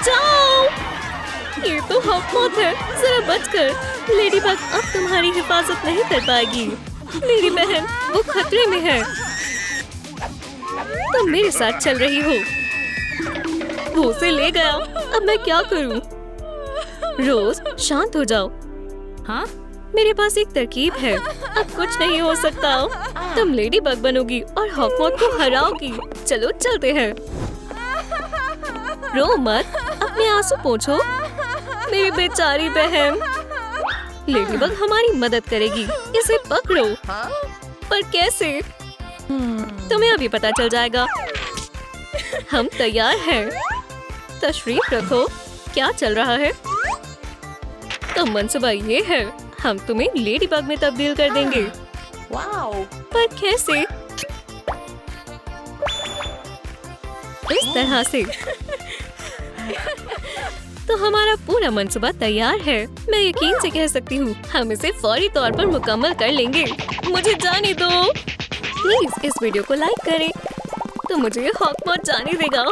बचाओ! ये तो हॉकमॉथ है, जरा बचकर। लेडीबग अब तुम्हारी हिफाजत नहीं कर पाएगी। मेरी बहन, वो खतरे में है। तुम मेरे साथ चल रही हो। वो उसे ले गया। अब मैं क्या करूं? रोज, शांत हो जाओ। हाँ? मेरे पास एक तरकीब है। अब कुछ नहीं हो सकता। तुम लेडीबग बनोगी और हॉकमॉथ को हराओगी। चलो चलते हैं। रो मत, अपने आंसू पोंछो। मेरी बेचारी बहन। लेडीबग हमारी मदद करेगी। इसे पकड़ो। पर कैसे? तुम्हें अभी पता चल जाएगा। हम तैयार हैं। तशरीफ रखो। क्या चल रहा है? तो मंसूबा ये है, हम तुम्हें लेडीबग में तब्दील कर देंगे। वाओ! पर कैसे? इस तरह से। तो हमारा पूरा मंसूबा तैयार है। मैं यकीन से कह सकती हूँ, हम इसे फौरी तौर पर मुकम्मल कर लेंगे। मुझे जाने दो। प्लीज इस वीडियो को लाइक करें, तो मुझे हॉकमॉथ जाने देगा।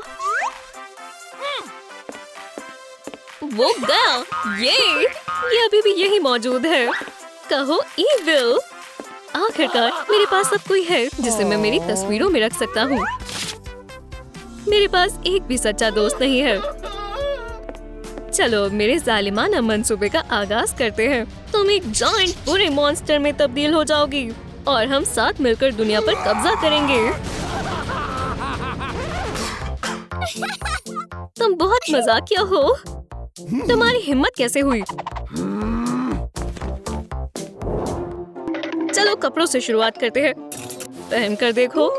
वो गया। ये अभी भी यही मौजूद है। कहो ईविल। आखिरकार मेरे पास अब कोई है जिसे मैं मेरी तस्वीरों में रख सकता हूँ। मेरे पास एक भी सच्चा दोस्त नहीं है। चलो अब मेरे जालिमाना मंसूबे का आगाज करते हैं। तुम एक जायंट बुरे मॉन्स्टर में तब्दील हो जाओगी और हम साथ मिलकर दुनिया पर कब्जा करेंगे। तुम बहुत मजाकिया हो। तुम्हारी हिम्मत कैसे हुई? चलो कपड़ों से शुरुआत करते हैं। पहन कर देखो।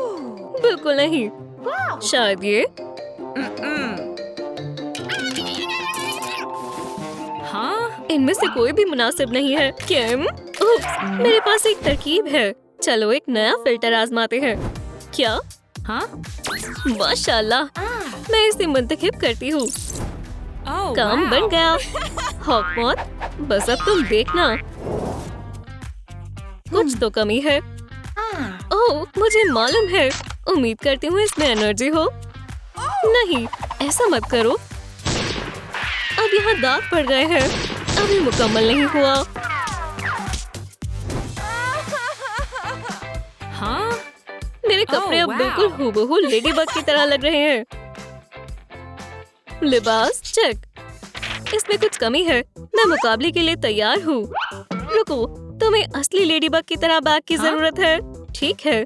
बिल्कुल नहीं। शायद ये। हाँ, इनमें से कोई भी मुनासिब नहीं है। किम, मेरे पास एक तरकीब है। चलो एक नया फिल्टर आजमाते हैं। क्या? हाँ? माशाल्लाह, मैं इसे मुंतखब करती हूँ। काम बन गया। हॉकमॉथ, बस अब तुम देखना। कुछ तो कमी है। ओह, मुझे मालूम है। उम्मीद करती हूँ इसमें एनर्जी हो। नहीं, ऐसा मत करो। अब यहाँ दाग पड़ गए हैं। अभी मुकम्मल नहीं हुआ। हाँ, मेरे कपड़े अब बिल्कुल हूबहू लेडीबग की तरह लग रहे हैं। लिबास चेक। इसमें कुछ कमी है। मैं मुकाबले के लिए तैयार हूँ। रुको, तुम्हें असली लेडीबग की तरह बैग की जरूरत है। ठीक है,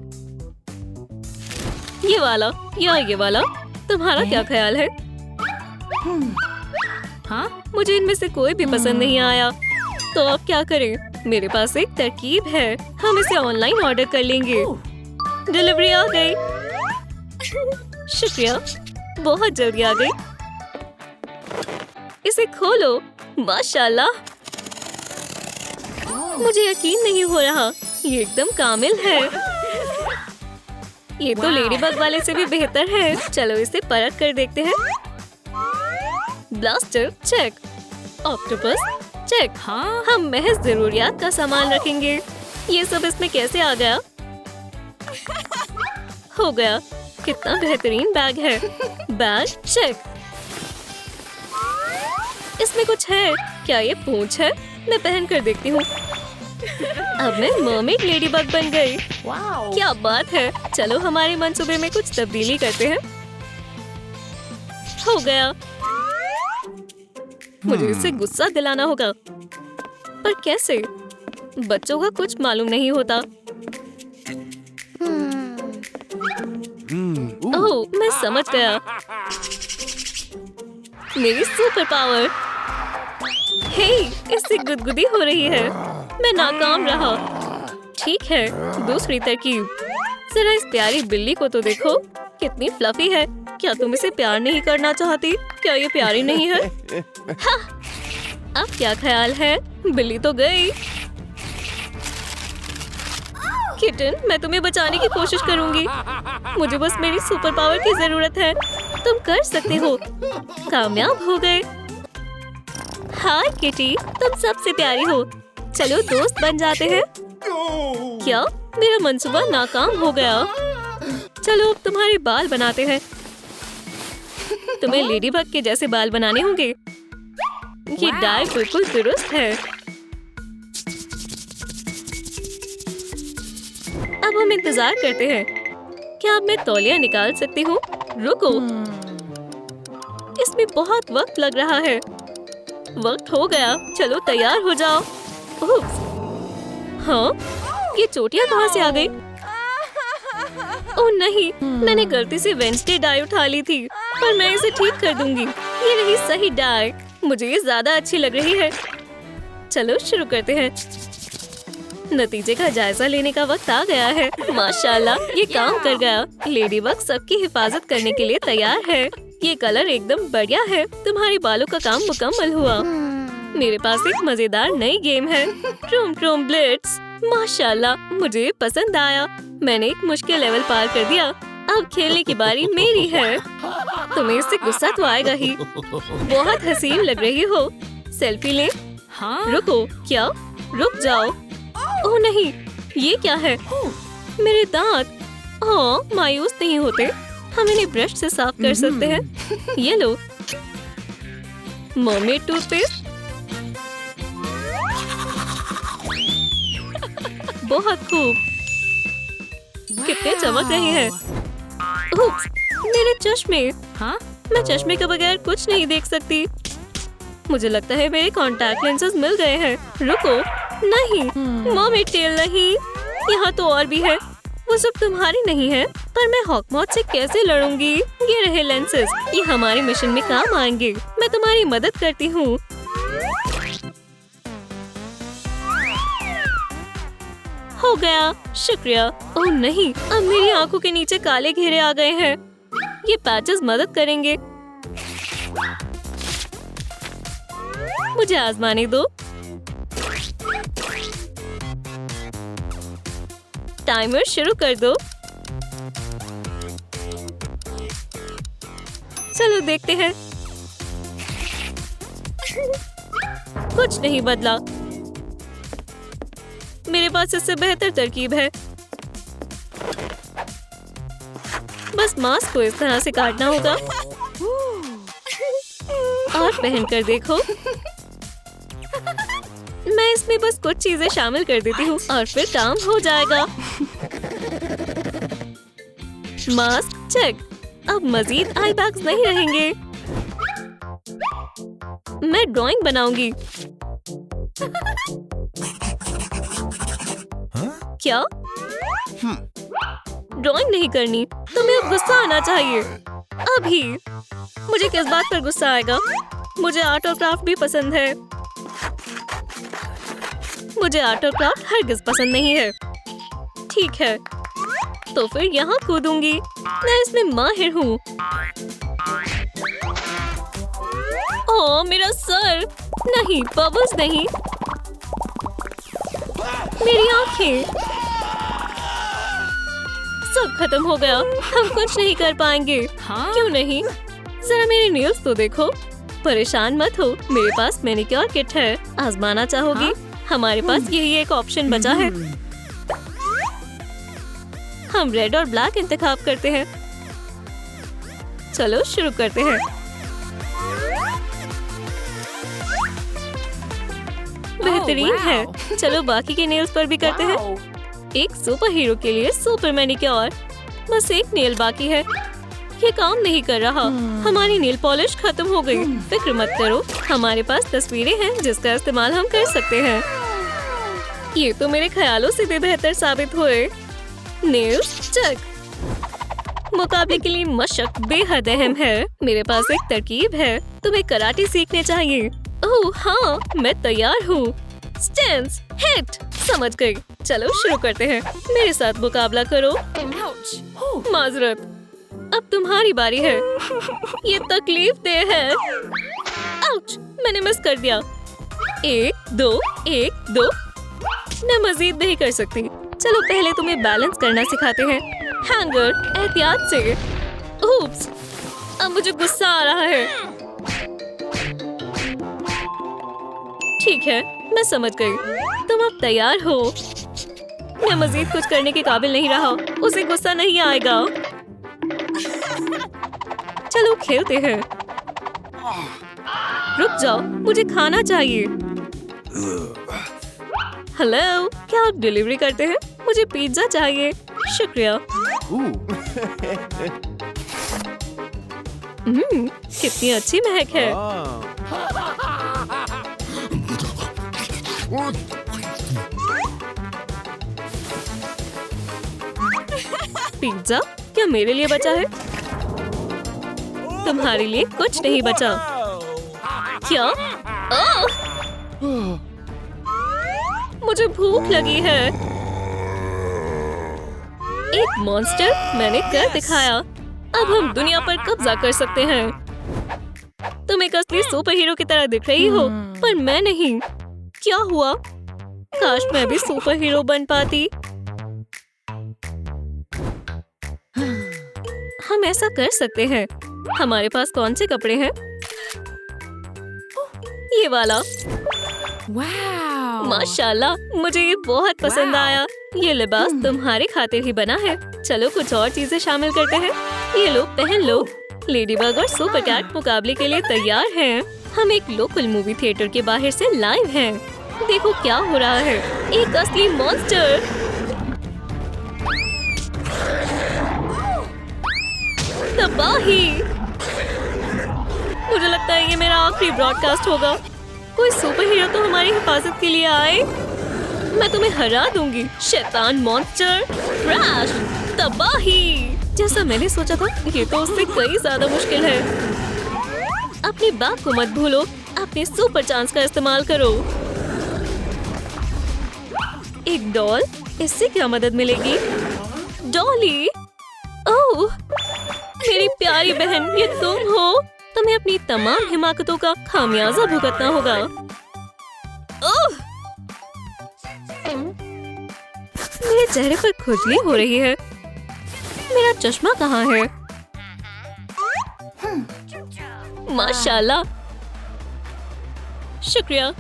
ये वाला या ये वाला, तुम्हारा क्या ख्याल है? हाँ, मुझे इनमें से कोई भी पसंद नहीं आया। तो अब क्या करें? मेरे पास एक तरकीब है। हम इसे ऑनलाइन ऑर्डर कर लेंगे। डिलीवरी आ गई। शुक्रिया, बहुत जल्दी आ गई। इसे खोलो। माशाल्लाह, मुझे यकीन नहीं हो रहा। ये एकदम कामिल है। ये तो लेडीबग वाले से भी बेहतर है। चलो इसे परख कर देखते हैं। Blaster check. Octopus check. हाँ, हम महज जरूरियात का सामान रखेंगे। ये सब इसमें कैसे आ गया? हो गया। कितना बेहतरीन बैग है। Bag check. इसमें कुछ है। क्या ये पूंछ है? मैं पहन कर देखती हूँ। अब मैं मर्मेड लेडीबग बन गई। क्या बात है। चलो हमारे मंसूबे में कुछ तब्दीली करते हैं। हो गया। मुझे इसे गुस्सा दिलाना होगा। पर कैसे? बच्चों का कुछ मालूम नहीं होता। ओह, मैं समझ गया। मेरी सुपर पावर। हे, इससे गुदगुदी हो रही है। मैं नाकाम रहा। ठीक है, दूसरी तरकीब। जरा इस प्यारी बिल्ली को तो देखो, कितनी फ्लफी है। क्या तुम इसे प्यार नहीं करना चाहती? क्या ये प्यारी नहीं है? हाँ, अब क्या ख्याल है? बिल्ली तो गई। किटन, मैं तुम्हें बचाने की कोशिश करूंगी। मुझे बस मेरी सुपर पावर की जरूरत है। तुम कर सकते हो। कामयाब हो गए। हाय किटी, तुम सबसे प्यारी हो। चलो दोस्त बन जाते हैं। क्या? मेरा मंसूबा नाकाम हो गया। चलो अब तुम्हारे बाल बनाते हैं। तुम्हें लेडीबग के जैसे बाल बनाने होंगे। ये डाई बिल्कुल दुरुस्त है। अब हम इंतजार करते हैं। क्या अब मैं तौलिया निकाल सकती हूँ? रुको, इसमें बहुत वक्त लग रहा है। वक्त हो गया, चलो तैयार हो जाओ। उफ्स, हाँ, ये चोटियाँ कहाँ से आ गई? ओह नहीं, मैंने गलती से वेंसडे डाई उठा ली थी, पर मैं इसे ठीक कर दूंगी। ये रही सही डाई, मुझे ये ज्यादा अच्छी लग रही है। चलो शुरू करते हैं। नतीजे का जायजा लेने का वक्त आ गया है। माशाल्लाह, ये काम कर गया। लेडीबग सबकी हिफाजत करने के लिए तैयार है। ये कलर एकदम बढ़िया है। तुम्हारे बालों का काम मुकम्मल हुआ। मेरे पास एक मजेदार नई गेम है, ट्रूम ट्रूम ब्लिट्स। माशाल्लाह, मुझे पसंद आया। मैंने एक मुश्किल लेवल पार कर दिया। अब खेलने की बारी मेरी है। तुम्हें इससे गुस्सा तो आएगा ही। बहुत हसीन लग रही हो। सेल्फी ले। हाँ? रुको, क्या? रुक जाओ। ओह नहीं, ये क्या है? मेरे दांत। हाँ, मायूस नहीं होते। हम इन्हें ब्रश से साफ कर सकते हैं। ये लो, मर्मेड टूथपेस्ट। बहुत खूब, कितने चमक रहे हैं। उप्स, मेरे चश्मे। हाँ? मैं चश्मे के बगैर कुछ नहीं देख सकती। मुझे लगता है मेरे कॉन्टैक्ट लेंसेज मिल गए हैं। रुको, नहीं, मॉमी टेल नहीं। यहाँ तो और भी है। वो सब तुम्हारी नहीं है, पर मैं हॉकमॉथ से कैसे लड़ूंगी? ये रहे लेंसेज, ये हमारे मिशन में काम आएंगे। मैं तुम्हारी मदद करती हूँ। हो गया, शुक्रिया। ओह नहीं, अब मेरी आंखों के नीचे काले घेरे आ गए हैं। ये पैचेस मदद करेंगे। मुझे आजमाने दो। टाइमर शुरू कर दो। चलो देखते हैं। कुछ नहीं बदला। मेरे पास इससे बेहतर तरकीब है। बस मास्क को इस तरह से काटना होगा और पहनकर देखो। मैं इसमें बस कुछ चीजें शामिल कर देती हूँ और फिर काम हो जाएगा। Mask check. अब मजीद आई बैग्स नहीं रहेंगे। मैं ड्राइंग बनाऊंगी। क्या? ड्राइंग नहीं करनी, तुम्हें अब गुस्सा आना चाहिए। अभी मुझे किस बात पर गुस्सा आएगा? मुझे आर्ट और क्राफ्ट भी पसंद है। मुझे आर्ट और क्राफ्ट हरगिज पसंद नहीं है। ठीक है, तो फिर यहाँ कूदूंगी। मैं इसमें माहिर हूँ। ओह, मेरा सर। नहीं, बबल्स नहीं। मेरी आंखें। सब खत्म हो गया। हम कुछ नहीं कर पाएंगे। हाँ? क्यों नहीं? जरा मेरे नेल्स तो देखो। परेशान मत हो, मेरे पास मैनिक्योर किट है। आजमाना चाहोगी? हाँ? हमारे पास यही एक ऑप्शन बचा है। हम रेड और ब्लैक इंतखाब करते हैं। चलो शुरू करते हैं। बेहतरीन है। चलो बाकी के नेल्स पर भी करते हैं। एक सुपर हीरो के लिए सुपर मैनिक्योर। बस एक नेल बाकी है। ये काम नहीं कर रहा। हमारी नेल पॉलिश खत्म हो गई। फिक्र मत करो, हमारे पास तस्वीरें हैं जिसका इस्तेमाल हम कर सकते हैं। ये तो मेरे ख्यालों से भी बेहतर साबित हुए। Nails check. मुकाबले के लिए मशक बेहद अहम है। मेरे पास एक तरकीब है। तुम्हें कराटे सीखने चाहिए। ओह हाँ, मैं तैयार हूँ। Stance, hit. समझ गई। चलो शुरू करते हैं। मेरे साथ मुकाबला करो। माजरत, अब तुम्हारी बारी है। ये तकलीफ दे है। आउच, मैंने मिस कर दिया। 1 2 1 2। मैं मजीद नहीं कर सकती। चलो पहले तुम्हें बैलेंस करना सिखाते हैं। हैंगर, एहतियात से। ऊप्स, अब मुझे गुस्सा आ रहा है। ठीक है, मैं समझ गई। तुम अब तैयार हो। मैं मजीद कुछ करने के काबिल नहीं रहा। उसे गुस्सा नहीं आएगा। चलो खेलते हैं। रुक जाओ, मुझे खाना चाहिए। हेलो, क्या आप डिलीवरी करते हैं? मुझे पिज्जा चाहिए। शुक्रिया। कितनी अच्छी महक है। पिज्जा क्या मेरे लिए बचा है? तुम्हारे लिए कुछ नहीं बचा। क्या? मुझे भूख लगी है। एक मॉन्स्टर मैंने कर दिखाया। अब हम दुनिया पर कब्जा कर सकते हैं। तुम एक असली सुपर हीरो की तरह दिख रही हो, पर मैं नहीं। क्या हुआ? काश मैं भी सुपर हीरो बन पाती। हम ऐसा कर सकते हैं। हमारे पास कौन से कपड़े हैं? ये वाला। माशाल्लाह, मुझे ये बहुत पसंद आया। ये लिबास तुम्हारे खातिर ही बना है। चलो कुछ और चीजें शामिल करते हैं। ये लो, पहन लो। लेडीबग और सुपर कैट मुकाबले के लिए तैयार हैं। हम एक लोकल मूवी थिएटर के बाहर से लाइव हैं। देखो क्या हो रहा है। एक असली मॉन्स्टर। तबाही। मुझे लगता है ये मेरा आखिरी ब्रॉडकास्ट होगा। कोई सुपर हीरो तो हमारी हिफाजत के लिए आए। मैं तुम्हें हरा दूंगी, शैतान मॉन्स्टर। क्रैश, तबाही। जैसा मैंने सोचा था, ये तो उससे कई ज्यादा मुश्किल है। अपनी बात को मत भूलो। अपने सुपर चांस का इस्तेमाल करो। एक डॉल, इससे क्या मदद मिलेगी? डॉली, ओह मेरी प्यारी बहन, ये तुम हो। तुम्हें अपनी तमाम हिमाकतों का खामियाजा भुगतना होगा। ओह, मेरे चेहरे पर खुजली हो रही है। मेरा चश्मा कहाँ है? माशाल्लाह, शुक्रिया।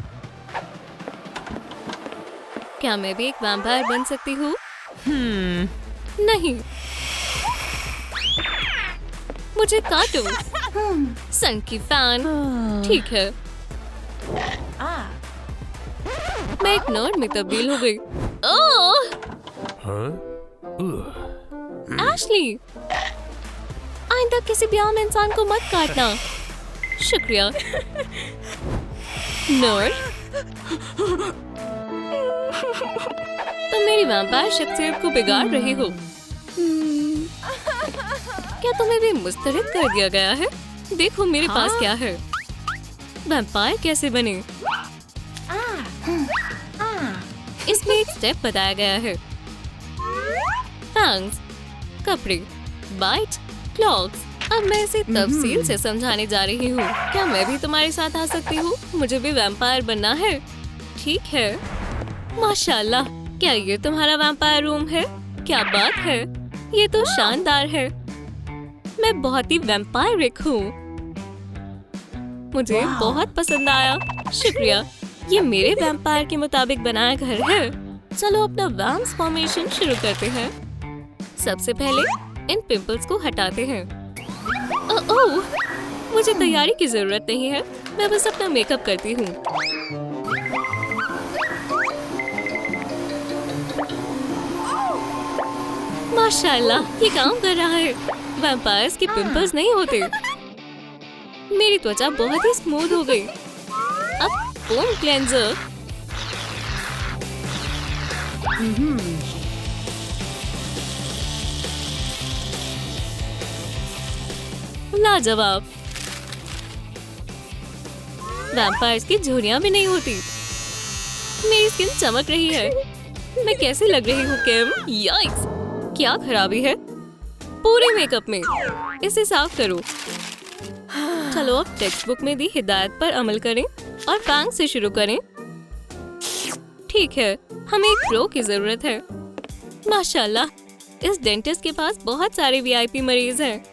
क्या मैं भी एक वैम्पायर बन सकती हूँ? नहीं। मुझे काटो। सन की फैन। ठीक है। मैं एक नर्ड में तब्दील हो गई। ओह! एशली, आइंदा किसी भी आम इंसान को मत काटना। शुक्रिया। नर्ड, तुम मेरी वैम्पायर शख्सियत को बिगाड़ रही हो। क्या तुम्हें भी मुस्तरद कर दिया गया है? देखो मेरे पास क्या है। वैम्पायर कैसे बने? इसमें एक स्टेप बताया गया है। फैंग्स, कपड़े, बाइट, क्लॉक्स। अब मैं इसे तफसील से समझाने जा रही हूँ। क्या मैं भी तुम्हारे साथ आ सकती हूँ? मुझे भी वैम्पायर बनना है। ठीक है। माशाल्लाह, क्या ये तुम्हारा वैम्पायर रूम है? क्या बात है, ये तो शानदार है। मैं बहुत ही वैम्पायरिक हूँ। मुझे बहुत पसंद आया। शुक्रिया। ये मेरे वैम्पायर के मुताबिक बनाया घर है। चलो अपना वैम्स फॉर्मेशन शुरू करते हैं। सबसे पहले इन पिंपल्स को हटाते हैं। ओह, मुझे तैयारी की जरूरत नहीं है। मैं बस अपना मेकअप करती हूँ। माशाल्लाह, ये काम कर रहा है। वैम्पायर्स के पिंपल्स नहीं होते। मेरी त्वचा बहुत ही स्मूथ हो गई। अब फोम क्लेंजर। लाजवाब। वैम्पायर्स की झुर्रियां भी नहीं होती। मेरी स्किन चमक रही है। मैं कैसी लग रही हूँ किम? याइक्स, क्या खराबी है पूरे मेकअप में। इसे साफ करो। चलो अब टेक्स्ट बुक में दी हिदायत पर अमल करें और फैंग से शुरू करें। ठीक है, हमें एक प्रो की जरूरत है। माशाल्लाह, इस डेंटिस्ट के पास बहुत सारे वीआईपी मरीज हैं।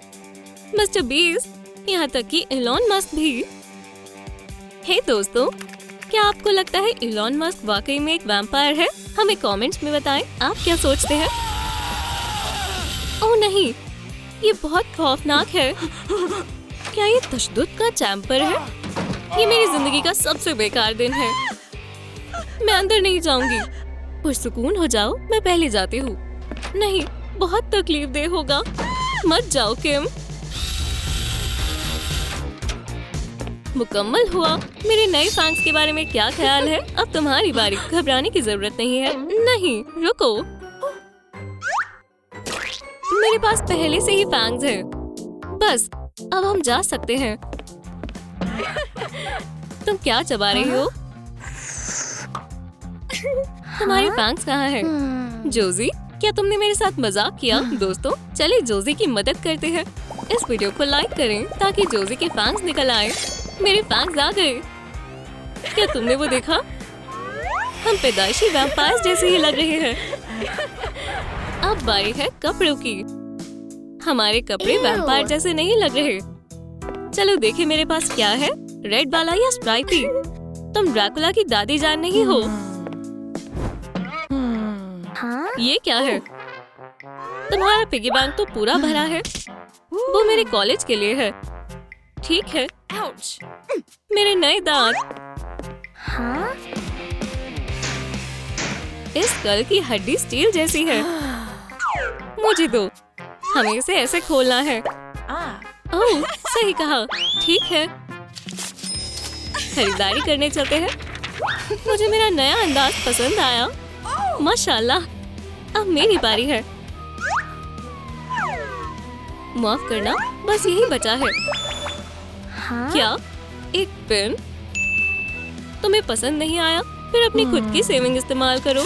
मिस्टर बीस, यहाँ तक कि इलॉन मस्क भी। हे दोस्तों, क्या आपको लगता है इलॉन मस्क वाकई में एक वैम्पायर है? हमें कमेंट्स में बताएं आप क्या सोचते हैं। ओह नहीं, ये बहुत खौफनाक है। क्या ये तशद्दुद का चैम्पर है? ये मेरी जिंदगी का सबसे बेकार दिन है। मैं अंदर नहीं जाऊंगी। पुरसुकून हो जाओ, मैं पहले जाती हूँ। नहीं, बहुत तकलीफ दे होगा। मत जाओ किम। मुकम्मल हुआ। मेरे नए फैंक्स के बारे में क्या ख्याल है? अब तुम्हारी बारी। घबराने की जरूरत नहीं है। नहीं, रुको। मेरे पास पहले से ही फैंक्स हैं। बस, अब हम जा सकते हैं। तुम क्या चबा रही हो? तुम्हारी फैंक्स कहाँ है? जोजी, क्या तुमने मेरे साथ मजाक किया? दोस्तों, चलिए जोजी की मदद करते हैं। इस वीडियो को लाइक करें ताकि जोजी के फैंक्स निकल आए। मेरे फैंक्स आ गए। क्या तुमने वो देखा? हम पैदाइशी वैम्पायर्स जैसे ही लग रहे हैं। अब बारी है कपड़ों की। हमारे कपड़े वैम्पायर जैसे नहीं लग रहे। चलो देखें मेरे पास क्या है, रेड वाला या स्ट्राइपी। तुम ड्रैकुला की दादी जान नहीं हो? ये क्या है? तुम्हारा पिगी बैंक तो पूरा भरा है। वो मेरे कॉलेज के लिए है। ठीक है। मेरे नए दांत। इस कल की हड्डी स्टील जैसी है। मुझे दो। हमें इसे ऐसे खोलना है। ओह, सही कहा। ठीक है, खरीदारी करने चलते हैं। मुझे मेरा नया अंदाज पसंद आया। माशाल्लाह। अब मेरी बारी है। माफ करना, बस यही बचा है। क्या? एक पेन? तुम्हें पसंद नहीं आया? फिर अपनी खुद की सेविंग इस्तेमाल करो।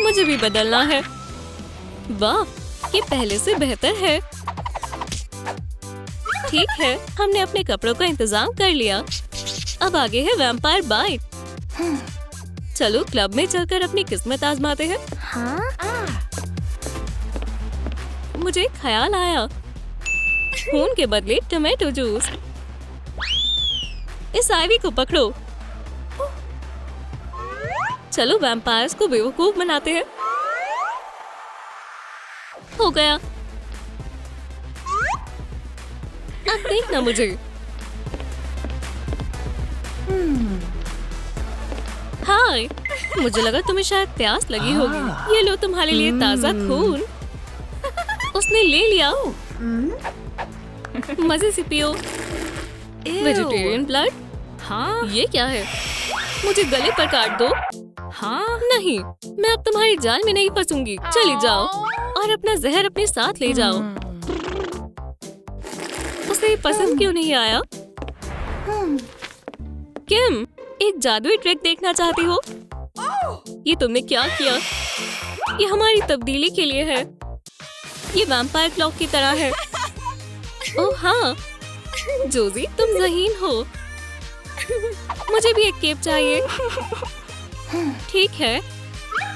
मुझे भी बदलना है। वाह, ये पहले से बेहतर है। ठीक है, हमने अपने कपड़ों का इंतजाम कर लिया। अब आगे है वैम्पायर बाइट। चलो क्लब में चलकर अपनी किस्मत आजमाते हैं। मुझे एक ख्याल आया। खून के बदले टमाटो जूस। इस आईवी को पकड़ो। चलो वैम्पायर्स को बेवकूफ बनाते हैं। हो गया। अब देखना मुझे। हाय, मुझे लगा तुम्हें शायद प्यास लगी होगी। ये लो तुम्हारे लिए ताजा खून। उसने ले लिया। मजे से पियो। Vegetarian blood? हाँ। ये क्या है? मुझे गले पर काट दो। हाँ। नहीं, मैं अब तुम्हारी जाल में नहीं फंसूंगी। चली जाओ और अपना जहर अपने साथ ले जाओ। उसे पसंद क्यों नहीं आया? किम, एक जादुई ट्रिक देखना चाहती हो? ये तुमने क्या किया? ये हमारी तब्दीली के लिए है। ये वैम्पायर क्लॉक की तरह है। ओह हाँ, जोजी तुम ज़हीन हो। मुझे भी एक केप चाहिए। ठीक है,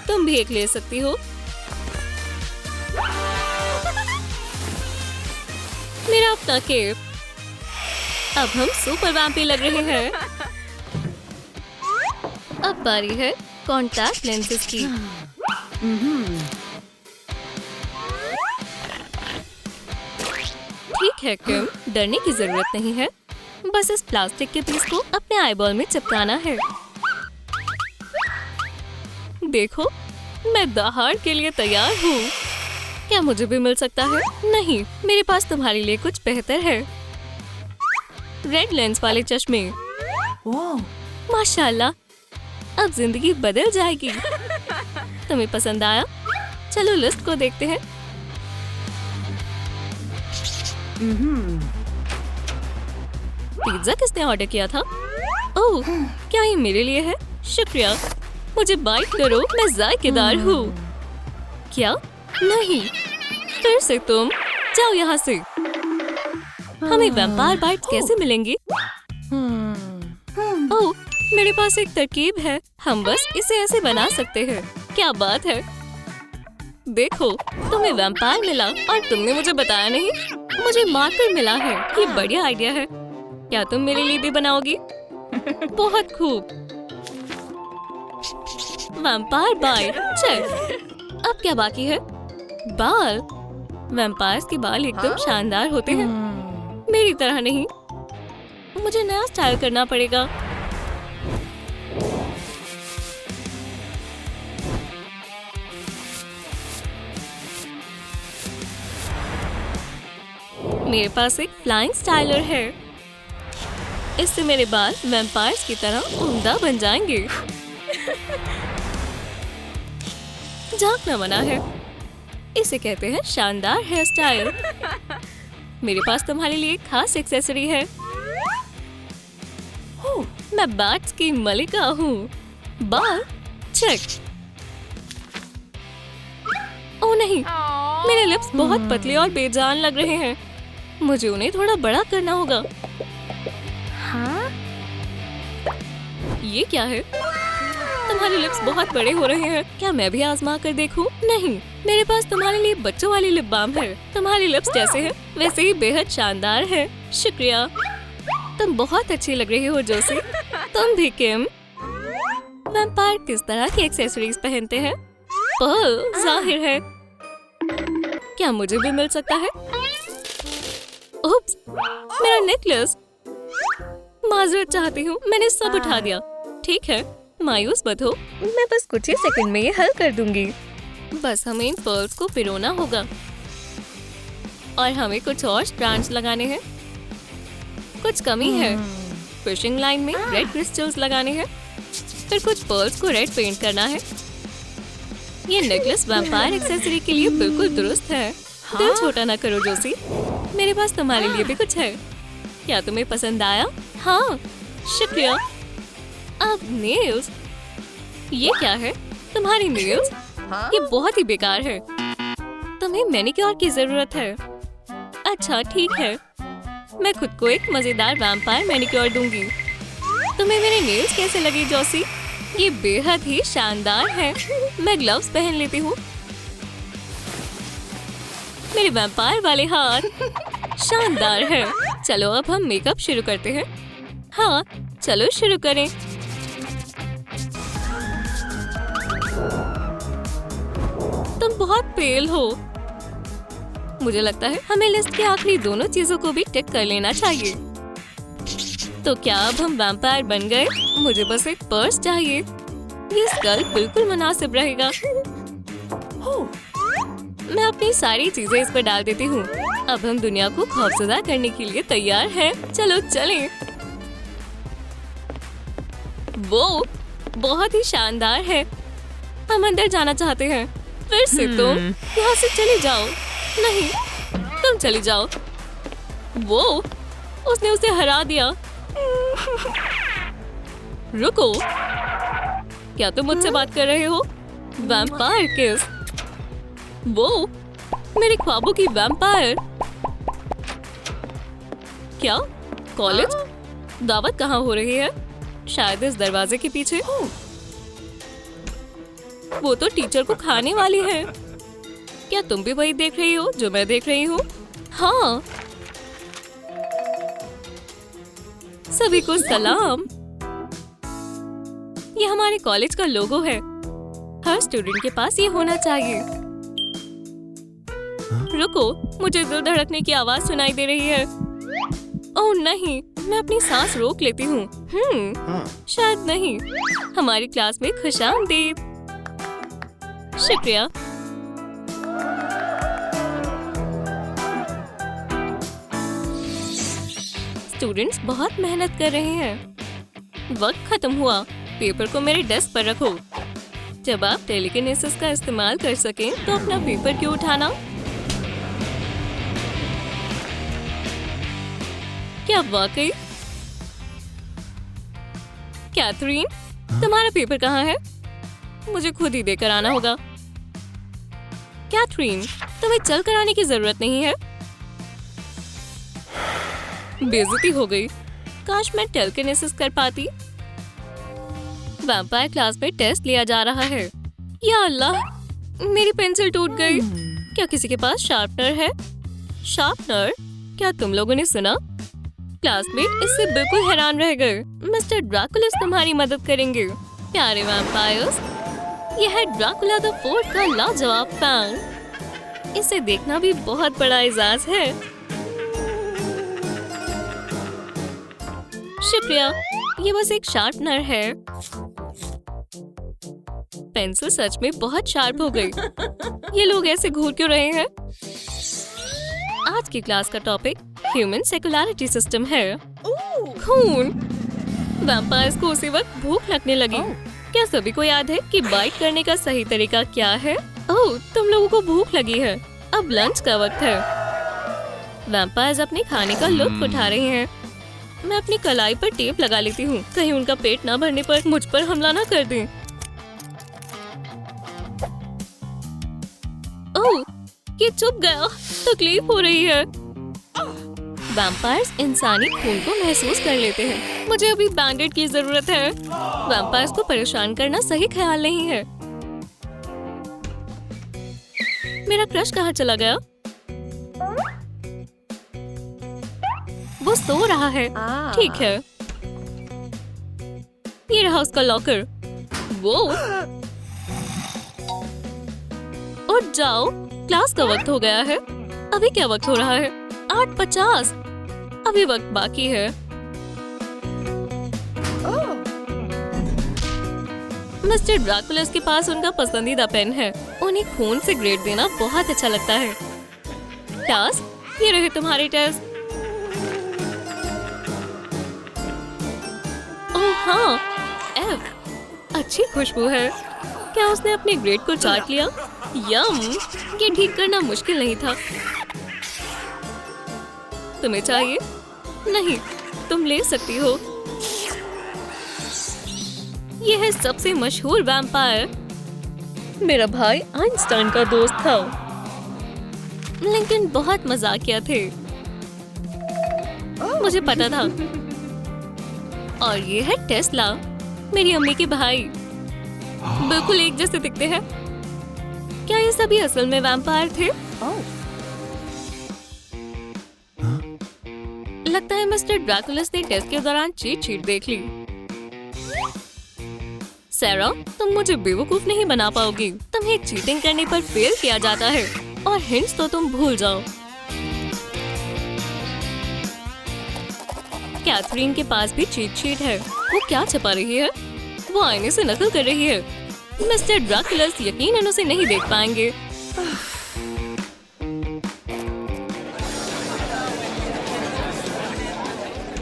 तुम भी एक ले सकती हो। मेरा अपना केप। अब हम सुपर वैम्पी लग रहे हैं। अब बारी है कॉन्टैक्ट लेंसेज की। ठीक है किम, डरने की जरूरत नहीं है। बस इस प्लास्टिक के पीस को अपने आईबॉल में चिपकाना है। देखो, मैं दहाड़ के लिए तैयार हूँ। क्या मुझे भी मिल सकता है? नहीं, मेरे पास तुम्हारे लिए कुछ बेहतर है। रेड लेंस वाले चश्मे। माशाल्लाह, अब जिंदगी बदल जाएगी। तुम्हें पसंद आया? चलो लिस्ट को देखते हैं। पिज्जा किसने ऑर्डर किया था? ओह, क्या ये मेरे लिए है? शुक्रिया। मुझे बाइट करो, मैं जायकेदार हूँ। क्या? नहीं, फिर से तुम जाओ यहाँ से। हमें वैम्पायर बाइट्स कैसे मिलेंगी? ओह, मेरे पास एक तरकीब है। हम बस इसे ऐसे बना सकते हैं। क्या बात है। देखो, तुम्हें वैम्पायर मिला और तुमने मुझे बताया नहीं। मुझे मार्कर मिला है। ये बढ़िया आइडिया है। क्या तुम मेरे लिए भी बनाओगी? बहुत खूब। Vampire bite check. अब क्या बाकी है? बाल। वैम्पायर्स के बाल एकदम शानदार होते हैं। मेरी तरह नहीं, मुझे नया स्टाइल करना पड़ेगा। मेरे पास एक फ्लाइंग स्टाइलर है। इससे मेरे बाल वैम्पायर्स की तरह उम्दा बन जाएंगे। झांकना मना है। इसे कहते हैं शानदार हेयर स्टाइल। मेरे पास तुम्हारे लिए एक खास एक्सेसरी है। मैं बैट्स की मलिका हूँ। बाल चेक। ओह नहीं, मेरे लिप्स बहुत पतले और बेजान लग रहे हैं। मुझे उन्हें थोड़ा बड़ा करना होगा। हाँ? ये क्या है? तुम्हारे लिप्स बहुत बड़े हो रहे हैं। क्या मैं भी आजमा कर देखूं? नहीं, मेरे पास तुम्हारे लिए बच्चों वाली लिप बाम है। तुम्हारे लिप्स जैसे हैं, वैसे ही बेहद शानदार है। शुक्रिया। तुम बहुत अच्छी लग रही हो जोसी। तुम भी किम। वैम्पायर किस तरह की एक्सेसरीज पहनते हैं? पर्ल जाहिर है। क्या मुझे भी मिल सकता है? उप्स, मेरा नेकलेस। माजरत चाहती हूँ, मैंने सब उठा दिया। ठीक है, मायूस मत हो, मैं बस कुछ ही सेकंड में ये हल कर दूंगी। बस हमें इन पर्ल्स को पिरोना होगा और हमें कुछ और स्ट्रैंड्स लगाने हैं। कुछ कमी है। फिशिंग लाइन में रेड क्रिस्टल्स लगाने हैं, फिर कुछ पर्ल्स को रेड पेंट करना है। ये नेकलेस वैम्पायर एक्सेसरी के लिए बिल्कुल दुरुस्त है। दिल छोटा ना करो जोसी, मेरे पास तुम्हारे लिए भी कुछ है। क्या तुम्हें पसंद आया? हाँ, शुक्रिया। अब नेल्स। ये क्या है? तुम्हारी नेल्स? ये बहुत ही बेकार है। तुम्हें मैनिक्योर की जरूरत है। अच्छा ठीक है, मैं खुद को एक मजेदार वैम्पायर मैनिक्योर दूंगी। तुम्हें मेरे नेल्स कैसे लगे जोसी? ये बेहद ही शानदार है। मैं ग्लव्स पहन लेती हूँ। मेरे वैम्पायर वाले हाथ शानदार है। चलो अब हम मेकअप शुरू करते हैं। हाँ, चलो शुरू करें। तुम बहुत पेल हो। मुझे लगता है हमें लिस्ट की आखिरी दोनों चीजों को भी टिक कर लेना चाहिए। तो क्या अब हम वैम्पायर बन गए? मुझे बस एक पर्स चाहिए। ये स्कल बिल्कुल मुनासिब रहेगा। मैं अपनी सारी चीजें इस पर डाल देती हूँ। अब हम दुनिया को खौफजदा करने के लिए तैयार हैं। चलो चलें। वो बहुत ही शानदार है। हम अंदर जाना चाहते हैं। फिर से तुम यहाँ से चले जाओ। नहीं, तुम चली जाओ। वो उसने उसे हरा दिया। रुको, क्या तुम मुझसे बात कर रहे हो? वैम्पायर किस? वो मेरे ख्वाबों की वैम्पायर। क्या कॉलेज? दावत कहाँ हो रही है? शायद इस दरवाजे के पीछे। वो तो टीचर को खाने वाली है। क्या तुम भी वही देख रही हो जो मैं देख रही हूँ? हाँ। सभी को सलाम। ये हमारे कॉलेज का लोगो है। हर स्टूडेंट के पास ये होना चाहिए। रुको, मुझे दिल धड़कने की आवाज सुनाई दे रही है। ओह नहीं, मैं अपनी सांस रोक लेती हूँ। शायद नहीं। हमारी क्लास में खुशामदीद। शुक्रिया। स्टूडेंट्स बहुत मेहनत कर रहे हैं। वक्त खत्म हुआ। पेपर को मेरे डेस्क पर रखो। जब आप टेलीकिनेसिस का इस्तेमाल कर सकें तो अपना पेपर क्यों उठाना? क्या वाकई? कैथरीन, तुम्हारा पेपर कहाँ है? मुझे खुद ही देकर आना होगा। कैथरीन, तुम्हें चल कर आने की जरूरत नहीं है। बेइज्जती हो गई। काश मैं टेलीकिनेसिस कर पाती। वैम्पायर क्लास में टेस्ट लिया जा रहा है। या अल्लाह, मेरी पेंसिल टूट गई। क्या किसी के पास शार्पनर है? शार्पनर? क्या तुम लोगों ने सुना? क्लासमेट इससे बिल्कुल हैरान रह गए। मिस्टर ड्रैकुलस तुम्हारी मदद करेंगे। प्यारे वैम्पायर्स, यह है ड्रैकुला द फोर्थ का लाजवाब फैन। इसे देखना भी बहुत बड़ा एजाज है। शुक्रिया, ये बस एक शार्पनर है। पेंसिल सच में बहुत शार्प हो गई। ये लोग ऐसे घूर क्यों रहे हैं? आज की क्लास का टॉपिक ह्यूमन सेक्युलरिटी सिस्टम है। खून। वैम्पायर्स को उसी वक्त भूख लगने लगी। क्या सभी को याद है कि बाइट करने का सही तरीका क्या है? ओह, तुम लोगों को भूख लगी है। अब लंच का वक्त है। वैम्पायर्स अपने खाने का लुत्फ उठा रहे हैं। मैं अपनी कलाई पर टेप लगा लेती हूँ, कहीं उनका पेट ना भरने पर मुझ पर हमला ना कर दें। ओह, ये चुप गया। तकलीफ हो रही है। वैम्पायर्स इंसानी खून को महसूस कर लेते हैं। मुझे अभी बैंडेड की जरूरत है। वैम्पायर्स को परेशान करना सही ख्याल नहीं है। मेरा क्रश कहाँ चला गया? वो सो रहा है। ठीक है, ये रहा उसका लॉकर। वो उठ जाओ, क्लास का वक्त हो गया है। अभी क्या वक्त हो रहा है? 8:50। अभी वक्त बाकी है। मिस्टर ड्रैकुलस के पास उनका पसंदीदा पेन है। उन्हें खून से ग्रेड देना बहुत अच्छा लगता है। क्लास, ये रहे तुम्हारे टेस्ट। ओह हाँ, F। अच्छी खुशबू है। क्या उसने अपने ग्रेड को चाट लिया? यम, ये ठीक करना मुश्किल नहीं था। तुम्हें चाहिए? नहीं, तुम ले सकती हो। यह है सबसे मशहूर वैम्पायर। मेरा भाई आइंस्टाइन का दोस्त था। लिंकन बहुत मजाकिया थे। मुझे पता था। और ये है टेस्ला, मेरी अम्मी के भाई। बिल्कुल एक जैसे दिखते हैं। क्या ये सभी असल में वैम्पायर थे? लगता है मिस्टर ड्रैकुलस ने टेस्ट के दौरान चीट शीट देख ली। सैरा, तुम मुझे बेवकूफ नहीं बना पाओगी। तुम्हें चीटिंग करने पर फेल किया जाता है और हिंट्स तो तुम भूल जाओ। कैथरीन के पास भी चीट शीट है। वो क्या छुपा रही है? वो आईने से नकल कर रही है। मिस्टर ड्रैकुलस यकीनन उसे नहीं देख पाएंगे।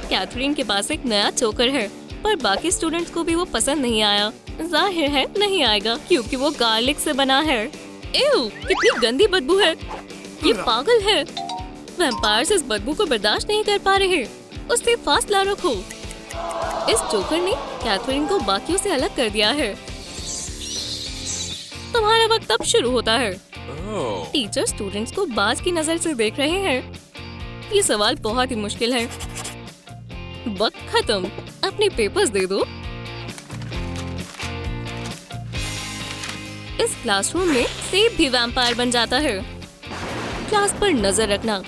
कैथरीन के पास एक नया चोकर है, पर बाकी स्टूडेंट्स को भी वो पसंद नहीं आया। जाहिर है नहीं आएगा क्योंकि वो गार्लिक से बना है। एव, कितनी गंदी बदबू है। ये पागल है। वैम्पायर्स इस बदबू को बर्दाश्त नहीं कर पा रहे। उससे फासला रखो। इस चोकर ने कैथरीन को बाकियों से अलग कर दिया है। तुम्हारा वक्त अब शुरू होता है। टीचर स्टूडेंट्स को बाज की नजर से देख रहे हैं। ये सवाल बहुत ही मुश्किल है। वक्त खत्म। अपने पेपर्स दे दो। इस क्लासरूम में सेब भी वैम्पायर बन जाता है। क्लास पर नजर रखना।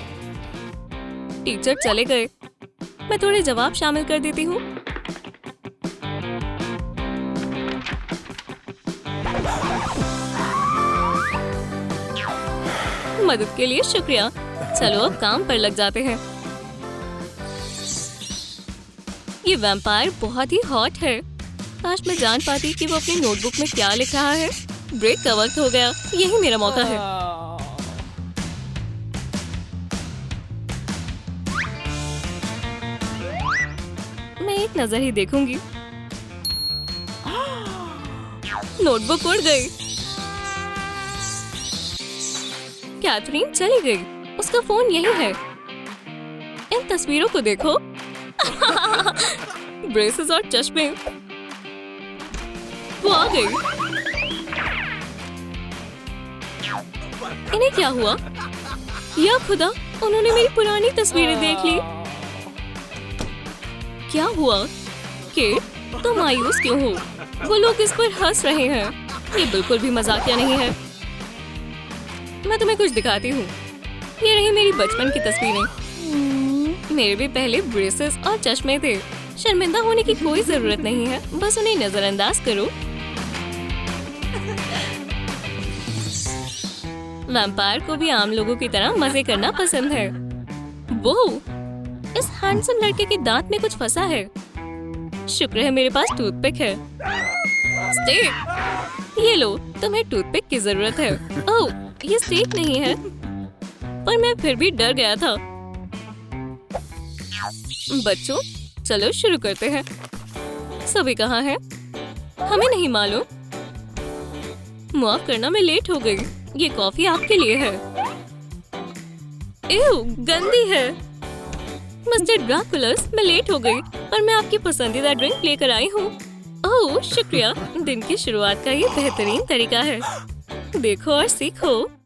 टीचर चले गए। मैं थोड़े जवाब शामिल कर देती हूँ। मदद के लिए शुक्रिया। चलो अब काम पर लग जाते हैं। ये वैम्पायर बहुत ही हॉट है। काश मैं जान पाती कि वो अपनी नोटबुक में क्या लिख रहा है। ब्रेक का वक्त हो गया। यही मेरा मौका है। मैं एक नजर ही देखूंगी। नोटबुक उड़ गई। कैथरीन चली गई। उसका फोन यही है। इन तस्वीरों को देखो। ब्रेसेस और चश्मे। वो आ गई। इन्हें क्या हुआ? या खुदा, उन्होंने मेरी पुरानी तस्वीरें देख ली। क्या हुआ? केट, तुम मायूस क्यों हो? वो लोग इस पर हंस रहे हैं। ये बिल्कुल भी मजाकिया नहीं है। मैं तुम्हें कुछ दिखाती हूँ। ये रही मेरी बचपन की तस्वीरें। मेरे भी पहले ब्रेसेस और चश्मे थे। शर्मिंदा होने की कोई जरूरत नहीं है, बस उन्हें नजरअंदाज करो। वैम्पायर को भी आम लोगों की तरह मजे करना पसंद है। वो इस हैंडसम लड़के के दांत में कुछ फंसा है। शुक्र है मेरे पास टूथपिक है। स्टेक, ये लो, तुम्हें टूथपिक की जरूरत है। ओह, ये स्टेक नहीं है, पर मैं फिर भी डर गया था। बच्चों, चलो शुरू करते हैं। सभी कहाँ हैं? हमें नहीं मालूम। माफ करना, मैं लेट हो गई। ये कॉफी आपके लिए है। एव, गंदी है। मिस्टर ड्रैकुलस, मैं लेट हो गई, पर मैं आपकी पसंदीदा ड्रिंक लेकर आई हूँ। ओह, शुक्रिया। दिन की शुरुआत का ये बेहतरीन तरीका है। देखो और सीखो।